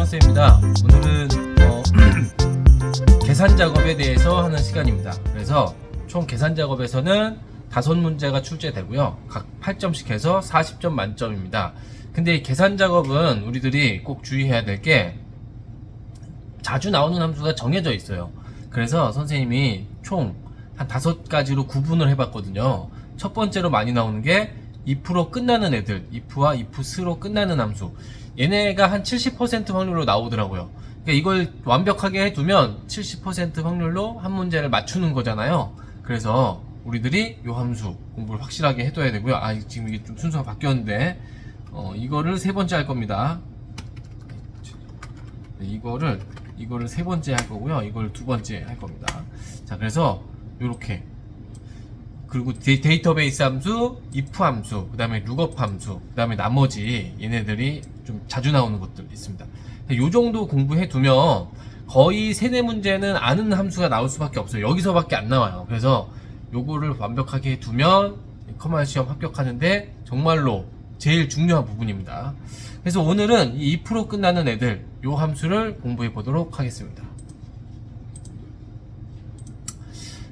쌤입니다. 오늘은 계산 작업에 대해서 하는 시간입니다. 그래서 총 계산 작업에서는 5문제가 출제되고요. 각 8점씩 해서 40점 만점입니다. 근데 이 계산 작업은 우리들이 꼭 주의해야 될 게 자주 나오는 함수가 정해져 있어요. 그래서 선생님이 총 한 5가지로 구분을 해봤거든요. 첫 번째로 많이 나오는 게 if로 끝나는 애들, if와 ifs로 끝나는 함수. 얘네가 한 70% 확률로 나오더라고요. 그러니까 이걸 완벽하게 해두면 70% 확률로 한 문제를 맞추는 거잖아요. 그래서 우리들이 이 함수 공부를 확실하게 해둬야 되고요. 지금 이게 좀 순서가 바뀌었는데 이거를 세 번째 할 겁니다. 이거를 세 번째 할 거고요. 이걸 두 번째 할 겁니다. 자, 그래서 요렇게, 그리고 데이터베이스 함수, if 함수, 그 다음에 룩업 함수, 그 다음에 나머지 얘네들이 좀 자주 나오는 것들 있습니다. 요 정도 공부해 두면 거의 3-4문제는 아는 함수가 나올 수밖에 없어요. 여기서밖에 안 나와요. 그래서 요거를 완벽하게 해 두면 커말 시험 합격하는데 정말로 제일 중요한 부분입니다. 그래서 오늘은 이 if로 끝나는 애들, 요 함수를 공부해 보도록 하겠습니다.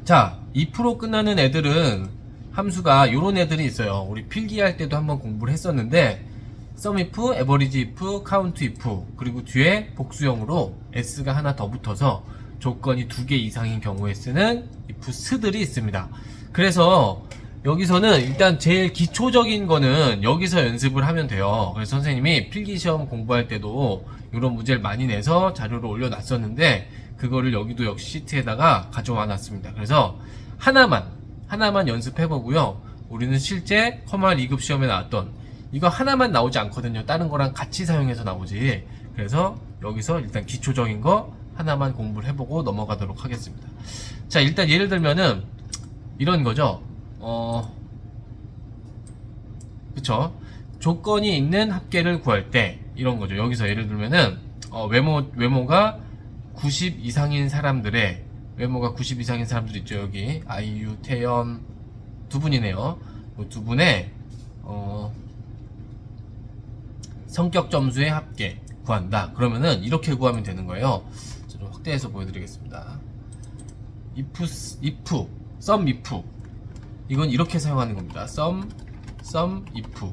자, if로 끝나는 애들은 함수가 요런 애들이 있어요. 우리 필기할 때도 한번 공부를 했었는데 SUMIF, AVERAGEIF, COUNTIF, 그리고 뒤에 복수형으로 s가 하나 더 붙어서 조건이 2개 이상인 경우에 쓰는 ifs들이 있습니다. 그래서 여기서는 일단 제일 기초적인 거는 여기서 연습을 하면 돼요. 그래서 선생님이 필기시험 공부할 때도 이런 문제를 많이 내서 자료를 올려놨었는데 그거를 여기도 역시 시트에다가 가져와 놨습니다. 그래서 하나만 연습해보고요. 우리는 실제 커말 2급 시험에 나왔던 이거 하나만 나오지 않거든요. 다른 거랑 같이 사용해서 나오지. 그래서 여기서 일단 기초적인 거 하나만 공부를 해보고 넘어가도록 하겠습니다. 자, 일단 예를 들면은 이런 거죠. 그쵸? 조건이 있는 합계를 구할 때 이런 거죠. 여기서 예를 들면은 외모가 90 이상인 사람들의, 외모가 90 이상인 사람들 있죠. 여기 아이유, 태연 두 분이네요. 두 분의 성격 점수의 합계 구한다. 그러면은 이렇게 구하면 되는 거예요. 좀 확대해서 보여드리겠습니다. SUMIF 이건 이렇게 사용하는 겁니다. SUMIF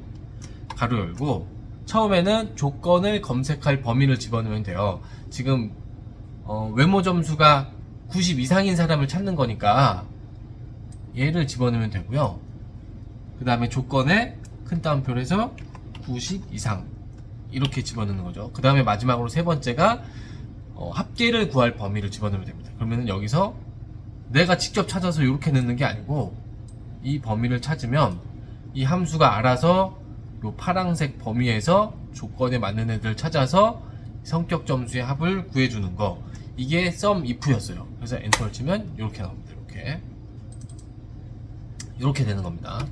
가로 열고 처음에는 조건을 검색할 범위를 집어넣으면 돼요. 지금 외모 점수가 90 이상인 사람을 찾는 거니까 얘를 집어넣으면 되고요. 그 다음에 조건에 큰 따옴표를 해서 90 이상 이렇게 집어넣는 거죠. 그 다음에 마지막으로 세 번째가 합계를 구할 범위를 집어넣으면 됩니다. 그러면은 여기서 내가 직접 찾아서 이렇게 넣는 게 아니고 이 범위를 찾으면 이 함수가 알아서 이 파란색 범위에서 조건에 맞는 애들을 찾아서 성격 점수의 합을 구해주는 거, 이게 SUMIF였어요. 그래서 엔터를 치면 이렇게 나옵니다. 이렇게 되는 겁니다.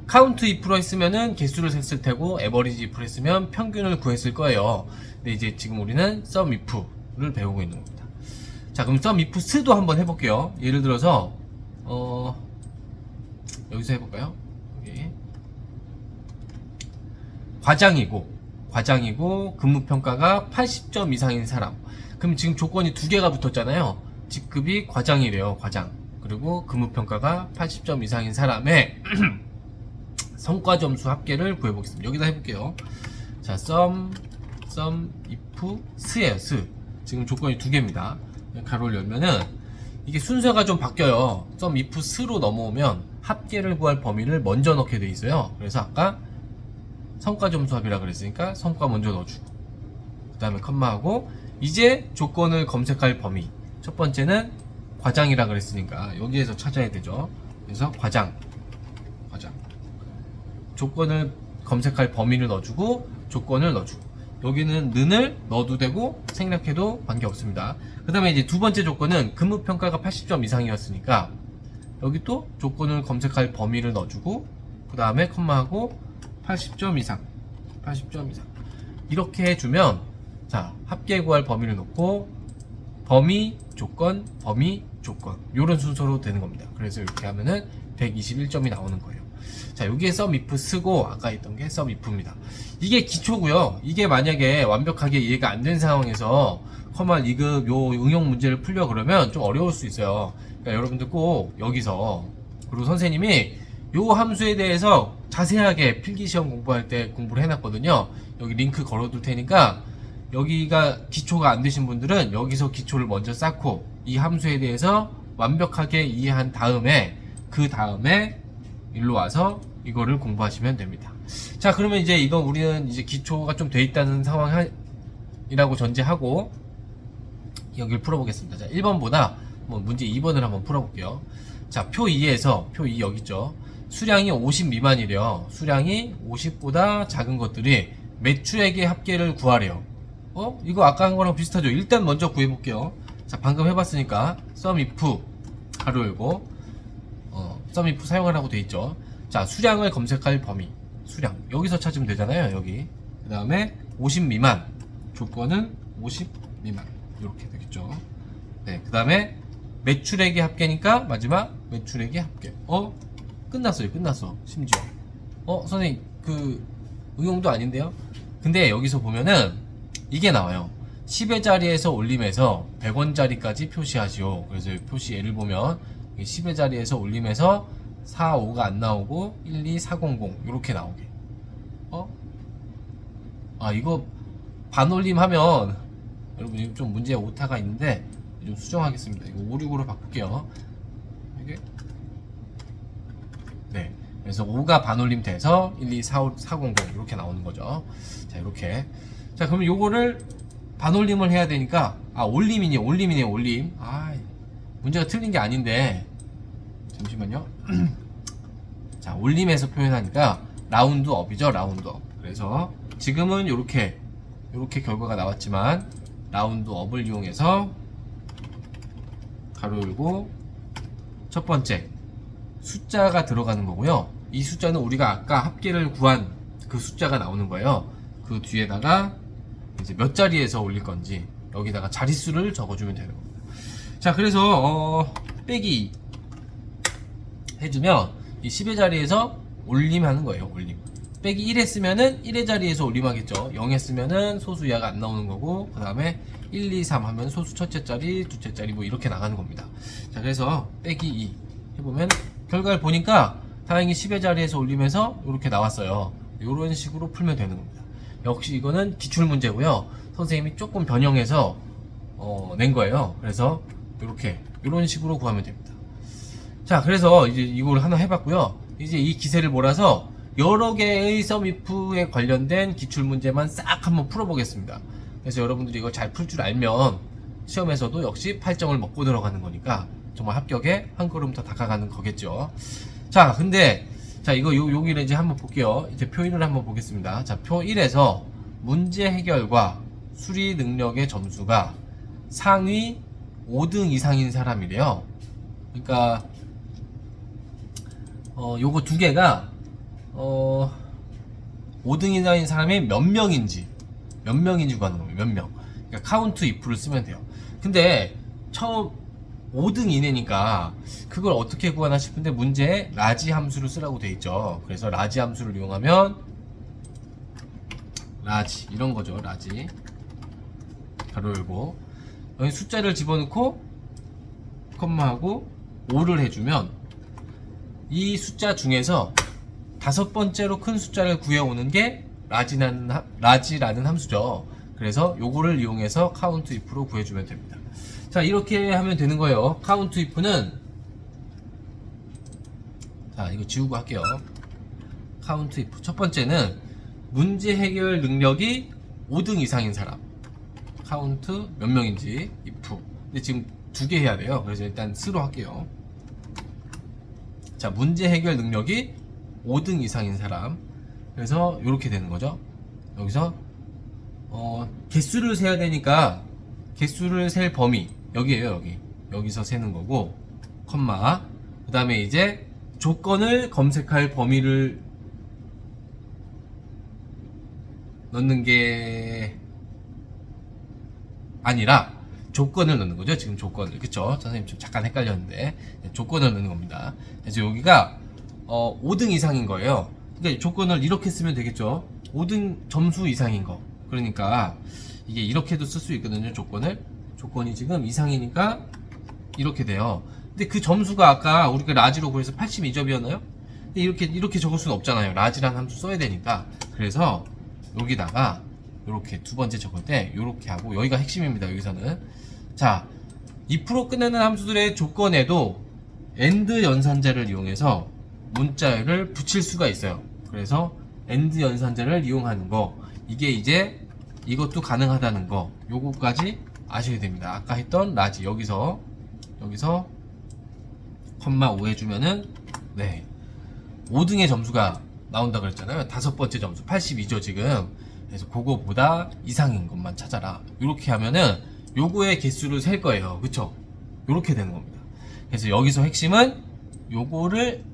COUNTIF로 했으면은 개수를 셌을 테고 AVERAGEIF로 했으면 평균을 구했을 거예요. 근데 이제 지금 우리는 SUMIF를 배우고 있는 겁니다. 자, 그럼 SUMIFs도 한번 해볼게요. 예를 들어서 여기서 해볼까요? 여기 과장이고 근무평가가 80점 이상인 사람. 그럼 지금 조건이 2개가 붙었잖아요. 직급이 과장이래요. 과장. 그리고 근무평가가 80점 이상인 사람의 성과점수 합계를 구해보겠습니다. 여기다 해볼게요. 자, SUMIFs예요. 지금 조건이 2개입니다. 가로를 열면은 이게 순서가 좀 바뀌어요. SUMIFs로 넘어오면 합계를 구할 범위를 먼저 넣게 돼 있어요. 그래서 아까 성과점수 합이라 그랬으니까 성과 먼저 넣어주고, 그 다음에 컴마하고, 이제 조건을 검색할 범위, 첫 번째는 과장이라 그랬으니까 여기에서 찾아야 되죠. 그래서 과장 조건을 검색할 범위를 넣어주고 조건을 넣어주고, 여기는 는을 넣어도 되고 생략해도 관계없습니다. 그 다음에 이제 두 번째 조건은 근무평가가 80점 이상이었으니까 여기 또 조건을 검색할 범위를 넣어주고, 그 다음에 컴마하고 80점 이상 이렇게 해주면, 자, 합계 구할 범위를 넣고 범위 조건 요런 순서로 되는 겁니다. 그래서 이렇게 하면은 121점이 나오는 거예요. 자, 여기에 sum if 쓰고 아까 있던 게 sum if입니다. 이게 기초고요. 이게 만약에 완벽하게 이해가 안 된 상황에서 커먼 2급 요 응용 문제를 풀려 그러면 좀 어려울 수 있어요. 그러니까 여러분들 꼭 여기서, 그리고 선생님이 요 함수에 대해서 자세하게 필기시험 공부할 때 공부를 해놨거든요. 여기 링크 걸어둘 테니까 여기가 기초가 안 되신 분들은 여기서 기초를 먼저 쌓고 이 함수에 대해서 완벽하게 이해한 다음에 그 다음에 일로 와서 이거를 공부하시면 됩니다. 자, 그러면 이제 이건 우리는 이제 기초가 좀 돼 있다는 상황이라고 전제하고 여기를 풀어보겠습니다. 자, 1번보다 문제 2번을 한번 풀어볼게요. 자, 표 2에서 표 2 여기 있죠. 수량이 50 미만이래요. 수량이 50보다 작은 것들이 매출액의 합계를 구하래요. 이거 아까 한 거랑 비슷하죠? 일단 먼저 구해볼게요. 자, 방금 해봤으니까 sum if 가로 열고 sum if 사용하라고 돼 있죠. 자, 수량을 검색할 범위, 수량 여기서 찾으면 되잖아요. 여기 그 다음에 50 미만, 조건은 50 미만 이렇게 되겠죠. 네, 그 다음에 매출액의 합계니까 마지막 매출액의 합계. 끝났어요. 끝났어. 심지어 선생님 그 응용도 아닌데요. 근데 여기서 보면은 이게 나와요. 10의 자리에서 올림해서 100원짜리까지 표시하시오. 그래서 표시 예를 보면 10의 자리에서 올림해서 4, 5가 안 나오고 1, 2, 4, 0, 0 이렇게 나오게. 이거 반올림 하면 여러분 좀 문제 오타가 있는데 좀 수정하겠습니다. 이거 5, 6으로 바꿀게요. 이게 네. 그래서 5가 반올림 돼서 1, 2, 4, 5, 4, 0, 0 이렇게 나오는 거죠. 자, 이렇게. 자, 그러면 요거를 반올림을 해야 되니까 올림이네요. 올림. 문제가 틀린 게 아닌데 잠시만요. 자, 올림에서 표현하니까 라운드업이죠. 라운드업. 그래서 지금은 요렇게 결과가 나왔지만 라운드업을 이용해서 가로 열고 첫 번째 숫자가 들어가는 거고요. 이 숫자는 우리가 아까 합계를 구한 그 숫자가 나오는 거예요. 그 뒤에다가 이제 몇 자리에서 올릴 건지 여기다가 자릿수를 적어주면 되는 겁니다. 자, 그래서 빼기 2 해주면 이 10의 자리에서 올림하는 거예요. 올림. 빼기 1 했으면은 1의 자리에서 올림하겠죠. 0 했으면은 소수 이하가 안 나오는 거고, 그 다음에 1, 2, 3 하면 소수 첫째 자리, 둘째 자리 뭐 이렇게 나가는 겁니다. 자, 그래서 빼기 2 해보면 결과를 보니까 다행히 10의 자리에서 올리면서 이렇게 나왔어요. 이런 식으로 풀면 되는 겁니다. 역시 이거는 기출 문제고요. 선생님이 조금 변형해서 낸 거예요. 그래서 이런 식으로 구하면 됩니다. 자, 그래서 이제 이걸 하나 해봤고요. 이제 이 기세를 몰아서 여러 개의 sum if에 관련된 기출 문제만 싹 한번 풀어보겠습니다. 그래서 여러분들이 이걸 잘 풀 줄 알면 시험에서도 역시 8점을 먹고 들어가는 거니까 정말 합격에 한 걸음 더 다가가는 거겠죠. 자, 근데 자, 이거 여기를 이제 한번 볼게요. 이제 표 1을 한번 보겠습니다. 자, 표 1에서 문제 해결과 수리 능력의 점수가 상위 5등 이상인 사람이래요. 그러니까 요거 두 개가 5등 이상인 사람이 몇 명인지 구하는 거예요. 몇 명. 그러니까 카운트 if를 쓰면 돼요. 근데 처음 5등 이내니까 그걸 어떻게 구하나 싶은데 문제에 라지 함수를 쓰라고 돼 있죠. 그래서 라지 함수를 이용하면 라지 이런 거죠. 라지 가로 열고 여기 숫자를 집어넣고 컴마하고 5를 해주면 이 숫자 중에서 다섯 번째로 큰 숫자를 구해오는 게 라지라는 함수죠. 그래서 요거를 이용해서 카운트 if로 구해주면 됩니다. 자, 이렇게 하면 되는 거예요. 카운트 if는 자, 이거 지우고 할게요. 카운트 if 첫 번째는 문제 해결 능력이 5등 이상인 사람 카운트 몇 명인지 if. 근데 지금 두 개 해야 돼요. 그래서 일단 스로 할게요. 자, 문제 해결 능력이 5등 이상인 사람. 그래서 이렇게 되는 거죠. 여기서 개수를 세야 되니까 개수를 셀 범위 여기에요. 여기서 세는 거고 컴마 그 다음에 이제 조건을 검색할 범위를 넣는 게 아니라 조건을 넣는 거죠. 지금 조건을. 그쵸? 선생님 좀 잠깐 헷갈렸는데 조건을 넣는 겁니다. 그래서 여기가 5등 이상인 거예요. 그러니까 조건을 이렇게 쓰면 되겠죠. 5등 점수 이상인 거. 그러니까 이게 이렇게도 쓸 수 있거든요. 조건이 지금 이상이니까 이렇게 돼요. 근데 그 점수가 아까 우리가 라지로 구해서 82점이었나요? 근데 이렇게 적을 수는 없잖아요. 라지라는 함수 써야 되니까. 그래서 여기다가 이렇게 두 번째 적을 때 이렇게 하고, 여기가 핵심입니다. 여기서는 자, 2% 끝나는 함수들의 조건에도 AND 연산자를 이용해서 문자를 붙일 수가 있어요. 그래서 AND 연산자를 이용하는 거, 이게 이제 이것도 가능하다는 거, 요거까지 아셔야 됩니다. 아까 했던 라지, 여기서 컴마 5 해주면은, 네, 5등의 점수가 나온다 그랬잖아요. 다섯 번째 점수 82죠 지금. 그래서 그거보다 이상인 것만 찾아라. 이렇게 하면은 요거의 개수를 셀 거예요. 그쵸? 요렇게 되는 겁니다. 그래서 여기서 핵심은 요거를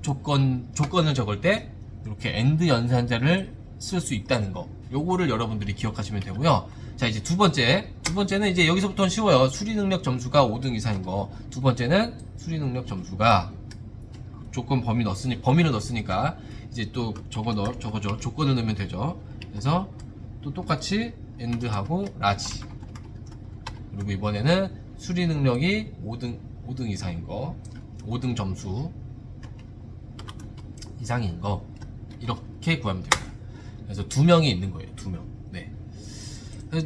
조건을 적을 때 이렇게 AND 연산자를 쓸 수 있다는 거, 요거를 여러분들이 기억하시면 되고요. 자, 이제 두 번째는 이제 여기서부터는 쉬워요. 수리 능력 점수가 5등 이상인 거. 두 번째는 수리 능력 점수가 범위를 넣었으니까 이제 또 저거죠. 조건을 넣으면 되죠. 그래서 또 똑같이 AND하고 라지. 그리고 이번에는 수리 능력이 5등 이상인 거, 5등 점수 이상인 거, 이렇게 구하면 됩니다. 그래서 두 명이 있는 거예요. 두 명. 네.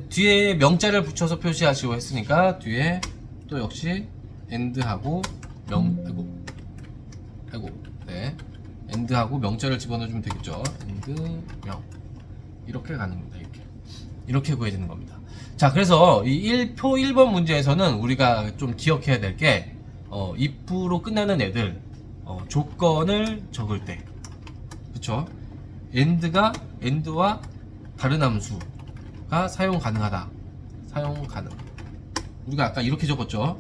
뒤에 명자를 붙여서 표시하시고 했으니까 뒤에 또 역시 AND하고 네. AND하고 명자를 집어넣어주면 되겠죠. AND 명. 이렇게 가는 겁니다. 이렇게 구해야 되는 겁니다. 자, 그래서 이 표 1번 문제에서는 우리가 좀 기억해야 될 게, if로 끝나는 애들, 조건을 적을 때, 그쵸? AND와 다른 함수가 사용 가능하다. 사용 가능. 우리가 아까 이렇게 적었죠?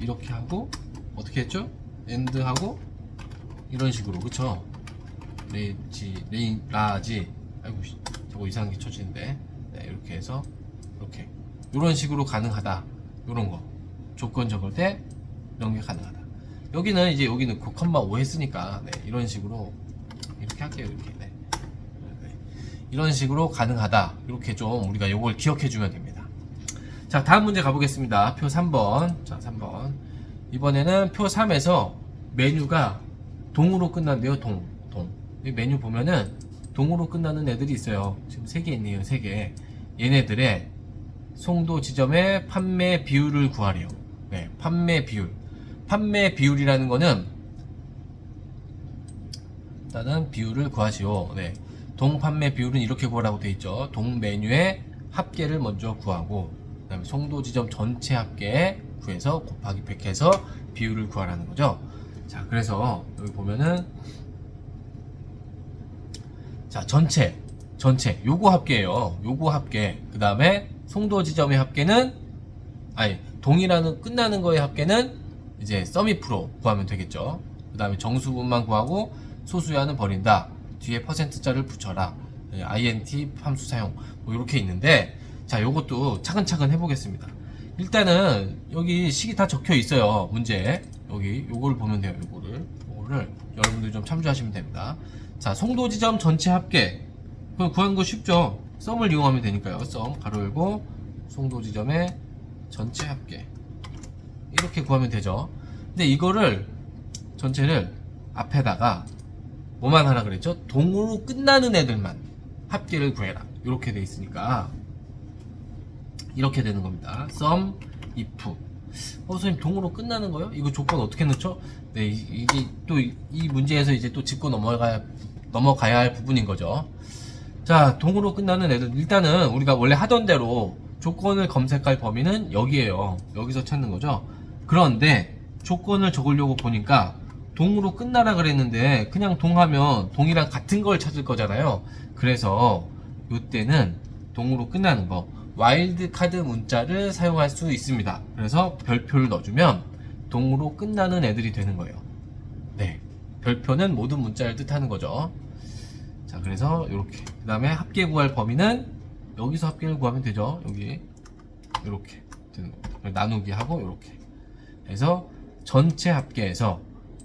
이렇게 하고, 어떻게 했죠? AND하고, 이런 식으로, 그쵸? 라지. 아이고, 저거 이상하게 쳐지는데. 네, 이렇게 해서, 이렇게. 이런 식으로 가능하다. 이런 거. 조건 적을 때, 이런 게 가능하다. 여기는 이제 여기 넣고 컴마 5 했으니까, 네, 이런 식으로, 이렇게 할게요, 이렇게. 네. 이런 식으로 가능하다. 이렇게 좀 우리가 요걸 기억해 주면 됩니다. 자, 다음 문제 가보겠습니다. 표 3번. 자, 3번. 이번에는 표 3에서 메뉴가 동으로 끝난대요. 동. 이 메뉴 보면은 동으로 끝나는 애들이 있어요. 지금 3개 있네요. 3개. 얘네들의 송도 지점의 판매 비율을 구하래요. 네, 판매 비율. 판매 비율이라는 거는 일단은 비율을 구하시오. 네. 동 판매 비율은 이렇게 구하라고 되어 있죠. 동 메뉴의 합계를 먼저 구하고, 그 다음에 송도 지점 전체 합계 구해서 곱하기 100 해서 비율을 구하라는 거죠. 자, 그래서 여기 보면은, 자, 전체 요거 합계예요. 요거 합계. 그 다음에 송도 지점의 합계는, 동이라는 끝나는 거의 합계는 이제 sumif로 구하면 되겠죠. 그 다음에 정수분만 구하고 소수야는 버린다. 뒤에 %자를 붙여라. int 함수 사용. 뭐 이렇게 있는데, 자, 요것도 차근차근 해보겠습니다. 일단은 여기 식이 다 적혀 있어요. 문제. 여기 요거를 보면 돼요. 요거를 여러분들 좀 참조하시면 됩니다. 자, 송도 지점 전체 합계. 그럼 구하는 거 쉽죠. 썸을 이용하면 되니까요. 썸 가로 열고 송도 지점의 전체 합계. 이렇게 구하면 되죠. 근데 이거를 전체를 앞에다가 뭐만 하라 그랬죠? 동으로 끝나는 애들만 합계를 구해라. 이렇게 돼 있으니까 이렇게 되는 겁니다. sum if. 선생님, 동으로 끝나는 거요? 이거 조건 어떻게 넣죠? 네, 이게 또 이 문제에서 이제 또 짚고 넘어가야 할 부분인 거죠. 자, 동으로 끝나는 애들, 일단은 우리가 원래 하던 대로 조건을 검색할 범위는 여기에요. 여기서 찾는 거죠. 그런데 조건을 적으려고 보니까 동으로 끝나라 그랬는데 그냥 동하면 동이랑 같은 걸 찾을 거잖아요. 그래서 이때는 동으로 끝나는 거, 와일드 카드 문자를 사용할 수 있습니다. 그래서 별표를 넣어주면 동으로 끝나는 애들이 되는 거예요. 네, 별표는 모든 문자를 뜻하는 거죠. 자, 그래서 이렇게. 그 다음에 합계 구할 범위는 여기서 합계를 구하면 되죠. 여기 이렇게 되는 겁니다. 나누기 하고 이렇게. 그래서 전체 합계에서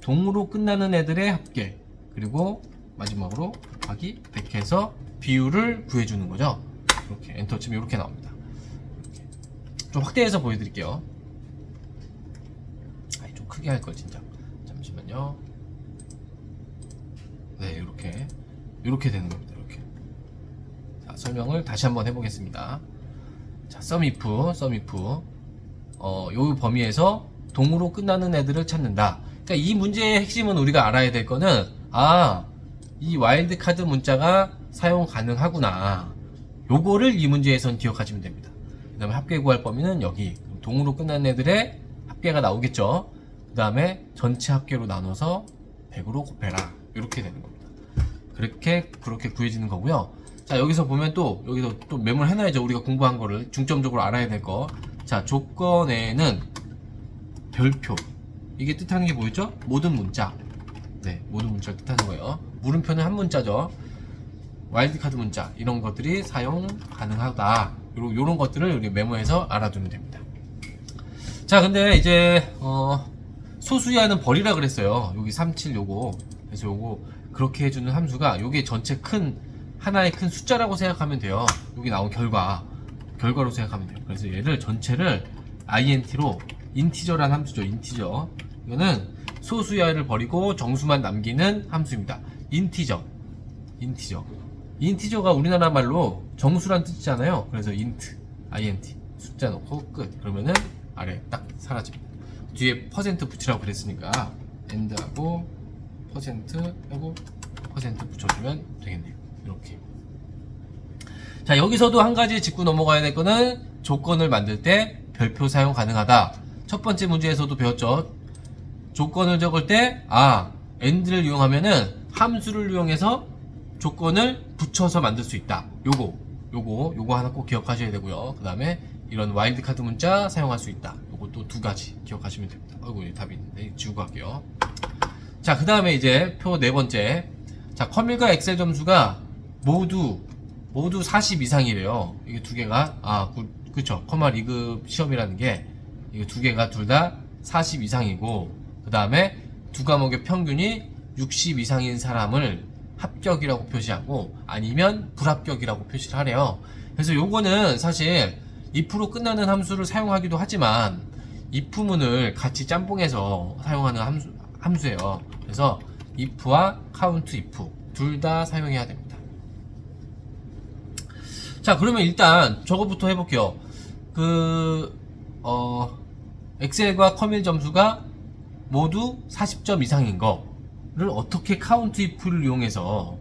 동으로 끝나는 애들의 합계, 그리고 마지막으로 곱하기 100 해서 비율을 구해주는 거죠. 이렇게 엔터 치면 이렇게 나옵니다. 이렇게. 좀 확대해서 보여드릴게요. 좀 크게 할 걸 진짜. 잠시만요. 네, 이렇게 되는 겁니다. 이렇게. 자, 설명을 다시 한번 해보겠습니다. 자, SUMIF, 요 범위에서 동으로 끝나는 애들을 찾는다. 그러니까 이 문제의 핵심은 우리가 알아야 될 거는, 이 와일드카드 문자가 사용 가능하구나. 요거를 이 문제에선 기억하시면 됩니다. 그 다음에 합계 구할 범위는 여기. 동으로 끝나는 애들의 합계가 나오겠죠. 그 다음에 전체 합계로 나눠서 100으로 곱해라. 이렇게 되는 겁니다. 그렇게 구해지는 거고요. 자, 여기서 보면 여기서 또 메모를 해놔야죠. 우리가 공부한 거를 중점적으로 알아야 될 거. 자, 조건에는 별표. 이게 뜻하는 게 뭐였죠? 모든 문자. 네, 모든 문자를 뜻하는 거예요. 물음표는 한 문자죠. 와일드카드 문자. 이런 것들이 사용 가능하다. 요런 것들을 우리 메모해서 알아두면 됩니다. 자, 근데 이제, 소수이하는 버리라 그랬어요. 여기 37 요거. 그래서 요거, 그렇게 해주는 함수가 요게 전체 하나의 큰 숫자라고 생각하면 돼요. 여기 나온 결과로 생각하면 돼요. 그래서 얘를 전체를 int로 인티저라는 함수죠. 인티저. 이거는 소수야를 버리고 정수만 남기는 함수입니다. 인티저가 우리나라 말로 정수란 뜻이잖아요. 그래서 int 숫자 넣고 끝. 그러면은 아래 딱 사라집니다. 뒤에 퍼센트 붙이라고 그랬으니까 end하고 퍼센트하고 퍼센트 붙여주면 되겠네요. 이렇게. 자, 여기서도 한 가지 짚고 넘어가야 될 거는 조건을 만들 때 별표 사용 가능하다. 첫 번째 문제에서도 배웠죠. 조건을 적을 때 and를 이용하면은 함수를 이용해서 조건을 붙여서 만들 수 있다. 요거 하나 꼭 기억하셔야 되고요. 그 다음에 이런 와일드카드 문자 사용할 수 있다. 요것도 두 가지 기억하시면 됩니다. 아이고, 답이 있는데 지우고 갈게요. 자, 그 다음에 이제 표 네 번째. 자, 커밀과 엑셀 점수가 모두 40 이상이래요. 이게 두 개가, 그쵸. 커마 2급 시험이라는 게, 이게 두 개가 둘 다 40 이상이고, 그 다음에 두 과목의 평균이 60 이상인 사람을 합격이라고 표시하고, 아니면 불합격이라고 표시를 하래요. 그래서 요거는 사실 if로 끝나는 함수를 사용하기도 하지만, if문을 같이 짬뽕해서 사용하는 함수예요. 그래서 if와 countIF 둘 다 사용해야 됩니다. 자, 그러면 일단 저거부터 해볼게요. 엑셀과 커밀 점수가 모두 40점 이상인 거를 어떻게 countIF를 이용해서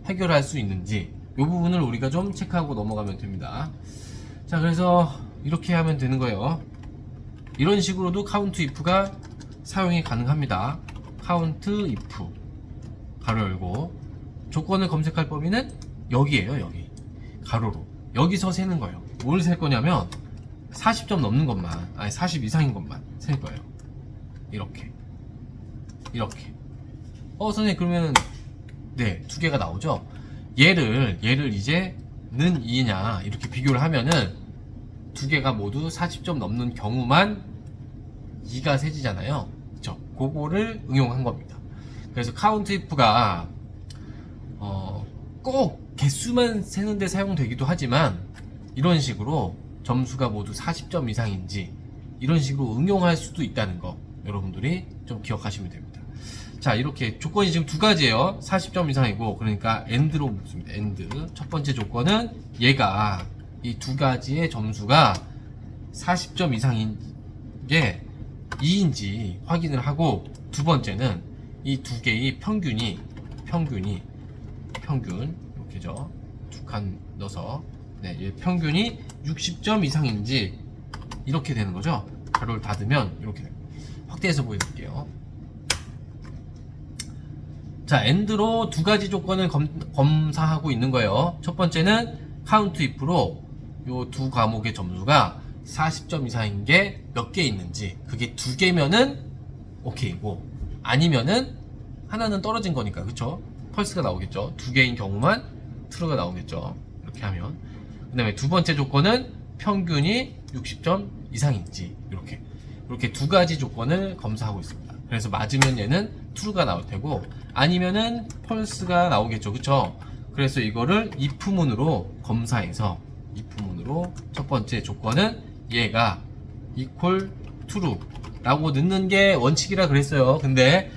해결할 수 있는지 이 부분을 우리가 좀 체크하고 넘어가면 됩니다. 자, 그래서 이렇게 하면 되는 거예요. 이런 식으로도 countIF가 사용이 가능합니다. countIF 가로 열고 조건을 검색할 범위는 여기에요. 여기 가로로 여기서 세는 거예요. 뭘 셀 거냐면 40점 넘는 것만, 아니 40 이상인 것만 셀 거예요. 이렇게 선생님 그러면 네, 두 개가 나오죠. 얘를 이제 는 2냐 이렇게 비교를 하면은 두 개가 모두 40점 넘는 경우만 2가 세지잖아요. 그쵸? 그거를 응용한 겁니다. 그래서 countIF가 꼭 개수만 세는데 사용되기도 하지만 이런 식으로 점수가 모두 40점 이상인지 이런 식으로 응용할 수도 있다는 거 여러분들이 좀 기억하시면 됩니다. 자, 이렇게 조건이 지금 두 가지예요. 40점 이상이고, 그러니까 end로 묻습니다. end. 첫 번째 조건은 얘가 이 두 가지의 점수가 40점 이상인 게 2인지 확인을 하고, 두 번째는 이 두 개의 평균 이렇게죠. 두 칸 넣어서 네, 얘 평균이 60점 이상인지 이렇게 되는 거죠. 가로를 닫으면 이렇게 됩니다. 확대해서 보여드릴게요. 자, end로 두 가지 조건을 검사하고 있는 거예요. 첫 번째는 countIF로 요 두 과목의 점수가 40점 이상인 게 몇 개 있는지, 그게 두 개면은 오케이고, 아니면은 하나는 떨어진 거니까, 그쵸? 펄스가 나오겠죠. 두 개인 경우만 true가 나오겠죠. 이렇게 하면. 그 다음에 두 번째 조건은 평균이 60점 이상인지, 이렇게 두 가지 조건을 검사하고 있습니다. 그래서 맞으면 얘는 true가 나올 테고, 아니면은 false가 나오겠죠. 그쵸? 그래서 이거를 if문으로 검사해서, if문으로 첫 번째 조건은 얘가 equal true 라고 넣는 게 원칙이라 그랬어요. 근데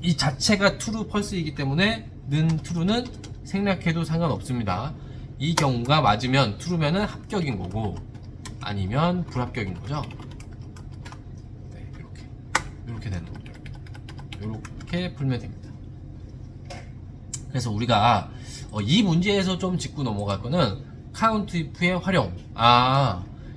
이 자체가 true, false이기 때문에 는 true는 생략해도 상관없습니다. 이 경우가 맞으면 true면은 합격인 거고, 아니면 불합격인 거죠. 네, 이렇게 되는 거죠. 이렇게 풀면 됩니다. 그래서 우리가 이 문제에서 좀 짚고 넘어갈 거는 count if의 활용.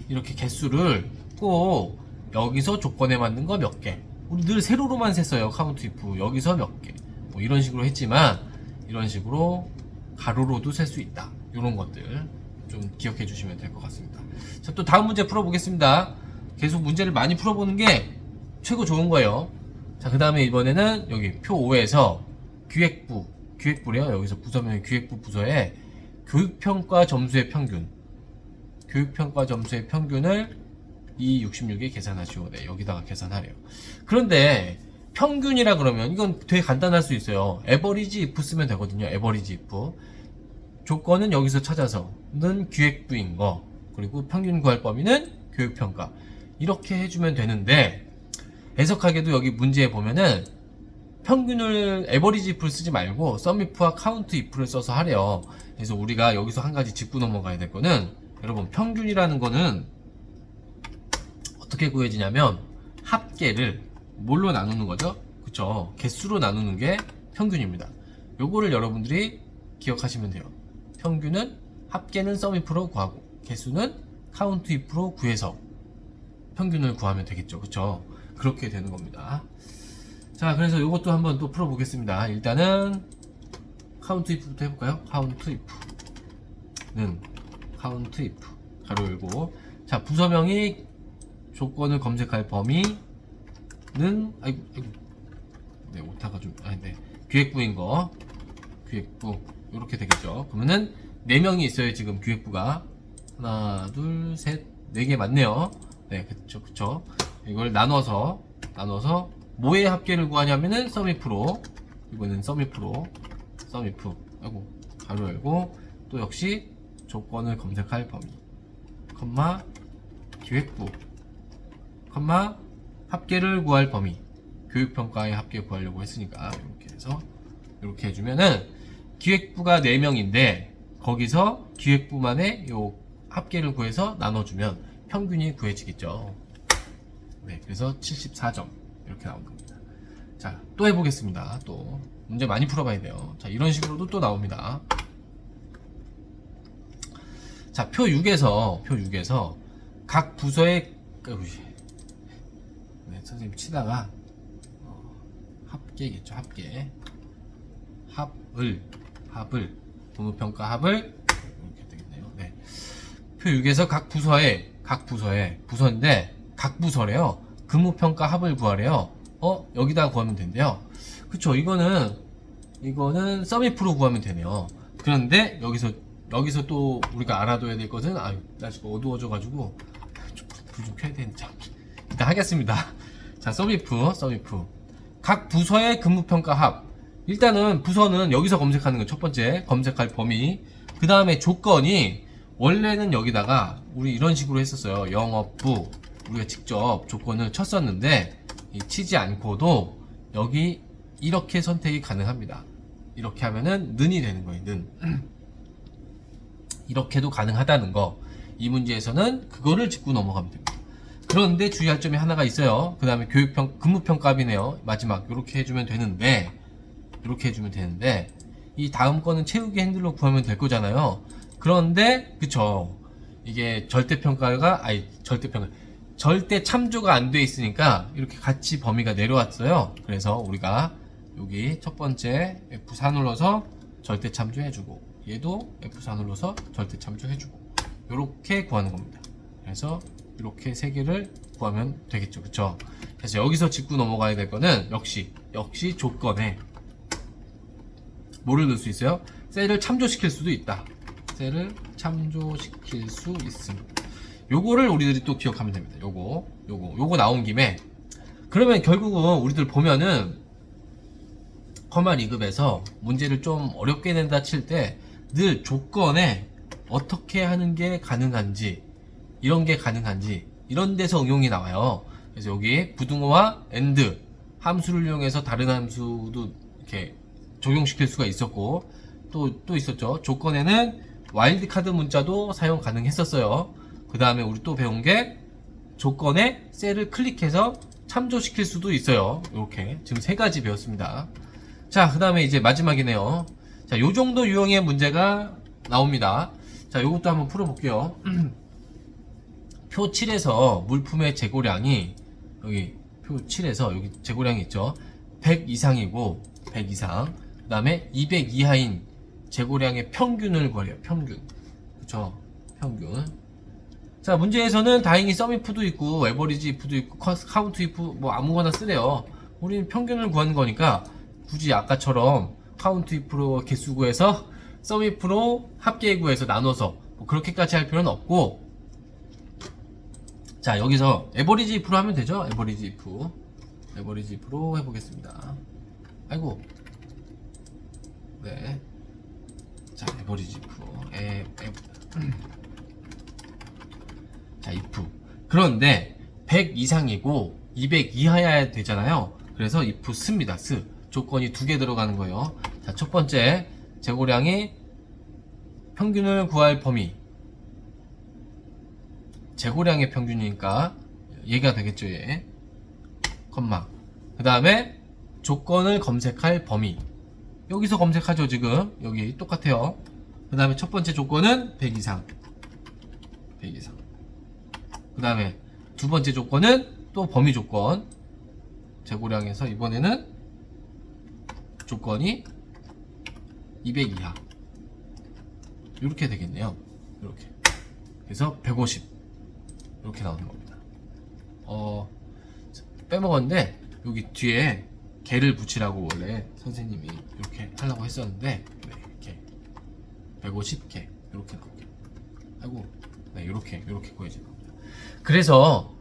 이렇게 개수를 꼭 여기서 조건에 맞는 거 몇 개. 우리 늘 세로로만 셌어요. count if 여기서 몇 개. 뭐 이런 식으로 했지만 이런 식으로 가로로도 셀 수 있다. 이런 것들 좀 기억해 주시면 될 것 같습니다. 자, 또 다음 문제 풀어보겠습니다. 계속 문제를 많이 풀어보는 게 최고 좋은 거예요. 자, 그 다음에 이번에는 여기 표 5에서 기획부래요. 여기서 부서명이 기획부 부서에 교육평가 점수의 평균, 교육평가 점수의 평균을 이 66에 계산하시오. 네, 여기다가 계산하래요. 그런데 평균이라 그러면 이건 되게 간단할 수 있어요. average if 쓰면 되거든요. average if. 조건은 여기서 찾아서는 기획부인 거, 그리고 평균 구할 범위는 교육평가. 이렇게 해주면 되는데, 애석하게도 여기 문제에 보면은 평균을 average if를 쓰지 말고 sum if와 count if를 써서 하래요. 그래서 우리가 여기서 한 가지 짚고 넘어가야 될 거는, 여러분 평균이라는 거는 어떻게 구해지냐면 합계를 뭘로 나누는 거죠? 그쵸? 개수로 나누는 게 평균입니다. 요거를 여러분들이 기억하시면 돼요. 평균은 합계는 sum if로 구하고 개수는 count if로 구해서 평균을 구하면 되겠죠. 그쵸? 그렇게 되는 겁니다. 자, 그래서 요것도 한번 또 풀어보겠습니다. 일단은 count if부터 해볼까요? count if는 count if 가로 열고, 자, 부서명이 조건을 검색할 범위는 아이고 네, 오타가 좀 네, 기획부인 거, 기획부 이렇게 되겠죠. 그러면은 4명이 있어요. 지금 기획부가 하나 둘 셋 4개 맞네요. 네, 그쵸. 이걸 나눠서 뭐의 합계를 구하냐면은 sum if로, 이거는 sum if 아이고 가로 열고, 또 역시 조건을 검색할 범위 컴마 기획부 컴마 합계를 구할 범위, 교육평가의 합계 구하려고 했으니까 이렇게 해서 이렇게 해주면은 기획부가 4명인데 거기서 기획부만의 요 합계를 구해서 나눠주면 평균이 구해지겠죠. 네, 그래서 74점 이렇게 나온 겁니다. 자, 또 해보겠습니다. 또 문제 많이 풀어봐야 돼요. 자, 이런 식으로도 또 나옵니다. 자, 표 6에서 각 부서의 네, 선생님 치다가 합계겠죠. 합을 분모평가 합을 이렇게 되겠네요. 네. 표 6에서 각 부서에 부서인데 각 부서래요. 근무평가 합을 구하래요. 여기다가 구하면 된대요. 그쵸? 이거는 sum if로 구하면 되네요. 그런데 여기서 또 우리가 알아둬야 될 것은, 나 지금 어두워져 가지고 불 좀 켜야 되는데 일단 하겠습니다. 자, sum if 각 부서의 근무평가 합. 일단은 부서는 여기서 검색하는 거 첫 번째 검색할 범위. 그 다음에 조건이 원래는 여기다가 우리 이런 식으로 했었어요. 영업부 우리가 직접 조건을 쳤었는데 치지 않고도 여기 이렇게 선택이 가능합니다. 이렇게 하면은 는이 되는 거예요. 는. 이렇게도 가능하다는 거. 이 문제에서는 그거를 짚고 넘어가면 됩니다. 그런데 주의할 점이 하나가 있어요. 그 다음에 근무평가합이네요. 마지막 이렇게 해주면 되는데 이 다음 거는 채우기 핸들로 구하면 될 거잖아요. 그런데 그쵸, 이게 절대 참조가 안 돼 있으니까 이렇게 같이 범위가 내려왔어요. 그래서 우리가 여기 첫 번째 F4 눌러서 절대 참조해주고, 얘도 F4 눌러서 절대 참조해주고, 이렇게 구하는 겁니다. 그래서 이렇게 3개를 구하면 되겠죠. 그쵸? 그래서 여기서 짚고 넘어가야 될 거는 역시 조건에 뭐를 넣을 수 있어요? 셀을 참조시킬 수도 있다. 셀을 참조시킬 수 있음. 요거를 우리들이 또 기억하면 됩니다. 요거 나온 김에, 그러면 결국은 우리들 보면은 커마 2급에서 문제를 좀 어렵게 낸다 칠 때 늘 조건에 어떻게 하는 게 가능한지, 이런 게 가능한지, 이런 데서 응용이 나와요. 그래서 여기 부등호와 AND 함수를 이용해서 다른 함수도 이렇게 적용시킬 수가 있었고, 또 있었죠. 조건에는 와일드카드 문자도 사용 가능했었어요. 그 다음에 우리 또 배운 게 조건에 셀을 클릭해서 참조시킬 수도 있어요. 이렇게 지금 3가지 배웠습니다. 자, 그 다음에 이제 마지막이네요. 자, 요 정도 유형의 문제가 나옵니다. 자, 요것도 한번 풀어볼게요. 표 7에서 물품의 재고량이, 여기 표 7에서 여기 재고량이 있죠. 100 이상이고 100 이상, 그 다음에 200 이하인 재고량의 평균을 구하래요. 평균. 그쵸? 평균. 자, 문제에서는 다행히 썸이프도 있고 에버리지 if도 있고 카운트 if 뭐 아무거나 쓰래요. 우리는 평균을 구하는 거니까 굳이 아까처럼 카운트 if로 개수 구해서 썸 if로 합계 구해서 나눠서 뭐 그렇게까지 할 필요는 없고, 자, 여기서 에버리지 if로 하면 되죠. 에버리지 if로 해보겠습니다. 아이고, 네. 자, 에버리지 if 자, if. 그런데 100 이상이고 200 이하여야 되잖아요. 그래서 if 씁니다. 조건이 2개 들어가는 거예요. 자, 첫 번째, 재고량이 평균을 구할 범위. 재고량의 평균이니까 얘가 되겠죠, 얘. 컴마. 그 다음에 조건을 검색할 범위. 여기서 검색하죠, 지금. 여기 똑같아요. 그 다음에 첫 번째 조건은 100 이상. 100 이상. 그 다음에 두 번째 조건은 또 범위 조건. 재고량에서 이번에는 조건이 200 이하. 이렇게 되겠네요. 이렇게. 그래서 150. 이렇게 나오는 겁니다. 빼먹었는데, 여기 뒤에 개를 붙이라고 원래 선생님이 이렇게 하려고 했었는데, 네, 이렇게 150개 이렇게 나오게. 아이고, 네, 이렇게 구해지는 겁니다. 그래서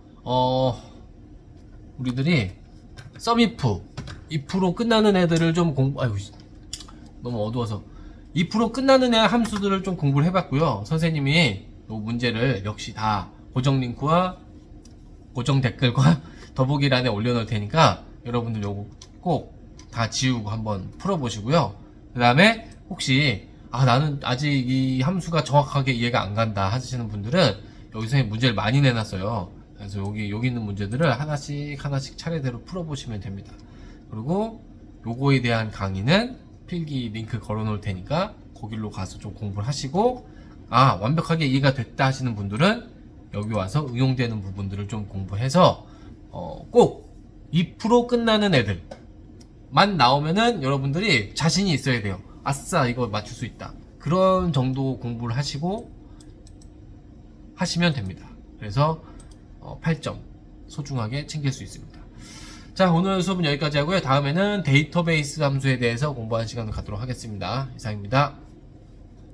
우리들이 썸이프, if로 끝나는 애들을 좀 아이고, 너무 어두워서 if로 끝나는 애 함수들을 좀 공부를 해봤고요. 선생님이 이 문제를 역시 다 고정 링크와 고정 댓글과 더보기란에 올려놓을 테니까 여러분들 요거 꼭 다 지우고 한번 풀어보시고요. 그 다음에 혹시 나는 아직 이 함수가 정확하게 이해가 안 간다 하시는 분들은 여기서 문제를 많이 내놨어요. 그래서 여기 있는 문제들을 하나씩 차례대로 풀어보시면 됩니다. 그리고 요거에 대한 강의는 필기 링크 걸어 놓을 테니까 거길로 가서 좀 공부를 하시고, 완벽하게 이해가 됐다 하시는 분들은 여기 와서 응용되는 부분들을 좀 공부해서 꼭 2% 끝나는 애들만 나오면은 여러분들이 자신이 있어야 돼요. 아싸, 이거 맞출 수 있다. 그런 정도 공부를 하시고 하시면 됩니다. 그래서 8점 소중하게 챙길 수 있습니다. 자, 오늘 수업은 여기까지 하고요. 다음에는 데이터베이스 함수에 대해서 공부하는 시간을 갖도록 하겠습니다. 이상입니다.